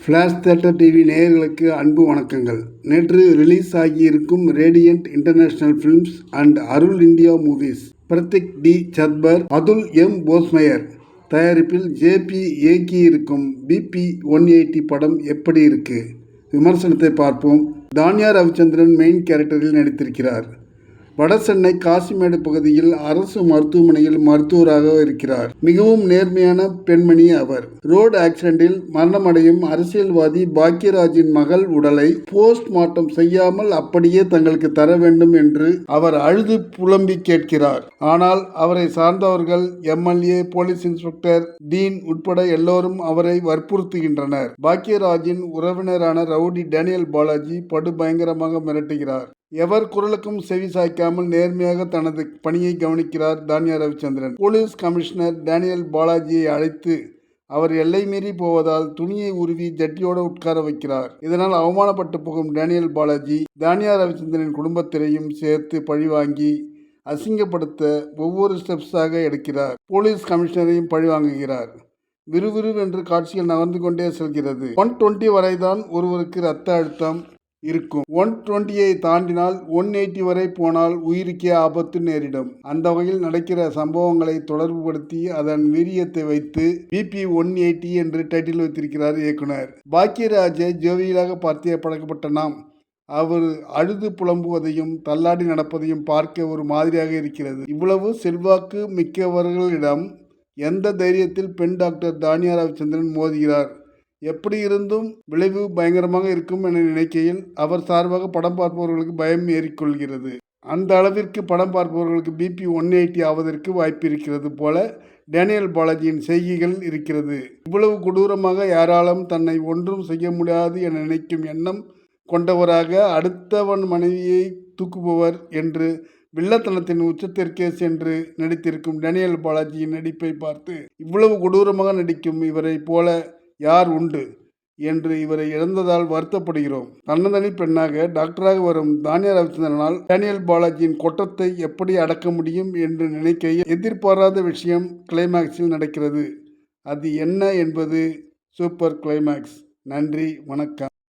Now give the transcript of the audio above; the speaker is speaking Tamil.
ஃப்ளாஷ் தியேட்டர் டிவி நேயர்களுக்கு அன்பு வணக்கங்கள். நேற்று ரிலீஸ் ஆகியிருக்கும் Radiant International Films and Arul India Movies Prateek D சத்பர், அதுல் எம் போஸ்மயர் தயாரிப்பில் ஜேபி இயக்கியிருக்கும் BP 180 படம் எப்படி இருக்கு? விமர்சனத்தை பார்ப்போம். தானியா ரவிச்சந்திரன் மெயின் கேரக்டரில் நடித்திருக்கிறார். வடசென்னை காசிமேடு பகுதியில் அரசு மருத்துவமனையில் மருத்துவராக இருக்கிறார். மிகவும் நேர்மையான பெண்மணி அவர். ரோடு ஆக்சிடென்டில் மரணமடையும் அரசியல்வாதி பாக்யராஜின் மகள் உடலை போஸ்ட்மார்ட்டம் செய்யாமல் அப்படியே தங்களுக்கு தர வேண்டும் என்று அவர் அழுது புலம்பி கேட்கிறார். ஆனால் அவரை சார்ந்தவர்கள் MLA, போலீஸ் இன்ஸ்பெக்டர், டீன் உட்பட எல்லோரும் அவரை வற்புறுத்துகின்றனர். பாக்யராஜின் உறவினரான ரவுடி டேனியல் பாலாஜி படு பயங்கரமாக மிரட்டுகிறார். எவர் குரலுக்கும் செவி சாய்க்காமல் நேர்மையாக தனது பணியை கவனிக்கிறார் Tanya Ravichandran. Police commissioner Daniel பாலாஜியை அழைத்து அவர் எல்லை மீறி போவதால் துணியை உருவி ஜட்டியோடு உட்கார வைக்கிறார். இதனால் அவமானப்பட்டு போகும் டேனியல் பாலாஜி தானியா ரவிச்சந்திரனின் குடும்பத்தினையும் சேர்த்து பழிவாங்கி அசிங்கப்படுத்த ஒவ்வொரு ஸ்டெப்ஸாக எடுக்கிறார். போலீஸ் கமிஷனரையும் பழிவாங்குகிறார். விறுவிறுவென்று காட்சிகள் நகர்ந்து கொண்டே செல்கிறது. 120 வரைதான் ஒருவருக்கு இரத்த அழுத்தம் இருக்கும். 120ஐ தாண்டினால் 180 வரை போனால் உயிருக்கே ஆபத்து நேரிடும். அந்த வகையில் நடக்கிற சம்பவங்களை தொடர்புபடுத்தி அதன் வீரியத்தை வைத்து BP 180 என்று டைட்டில் வைத்திருக்கிறார் இயக்குனர். பாக்யராஜை ஜோவியலாக பார்த்தே பழக்கப்பட்ட நாம் அவர் அழுது புலம்புவதையும் தள்ளாடி நடப்பதையும் பார்க்க ஒரு மாதிரியாக இருக்கிறது. இவ்வளவு செல்வாக்கு மிக்கவர்களிடம் எந்த தைரியத்தில் பெண் டாக்டர் தானியா ரவிச்சந்திரன் மோதுகிறார்? எப்படி இருந்தும் விளைவு பயங்கரமாக இருக்கும் என நினைக்கையில் அவர் சார்பாக படம் பார்ப்பவர்களுக்கு பயம் ஏறிக்கொள்கிறது. அந்த அளவிற்கு படம் பார்ப்பவர்களுக்கு BP 180 ஆவதற்கு வாய்ப்பு இருக்கிறது போல டேனியல் பாலாஜியின் செய்கைகள் இருக்கிறது. இவ்வளவு கொடூரமாக யாராலும் தன்னை ஒன்றும் செய்ய முடியாது என நினைக்கும் எண்ணம் கொண்டவராக அடுத்தவன் மனைவியை தூக்குபவர் என்று வில்லத்தனத்தின் உச்சத்திற்கே சென்று நடித்திருக்கும் டேனியல் பாலாஜியின் நடிப்பை பார்த்து இவ்வளவு கொடூரமாக நடிக்கும் இவரை போல யார் உண்டு என்று இவரை இழந்ததால் வருத்தப்படுகிறோம். தன்னந்தனி பெண்ணாக டாக்டராக வரும் தானியா ரவிச்சந்திரனால் டேனியல் பாலாஜியின் கொட்டத்தை எப்படி அடக்க முடியும் என்று நினைக்கையில் எதிர்பாராத விஷயம் கிளைமேக்ஸில் நடக்கிறது. அது என்ன என்பது சூப்பர் கிளைமேக்ஸ். நன்றி, வணக்கம்.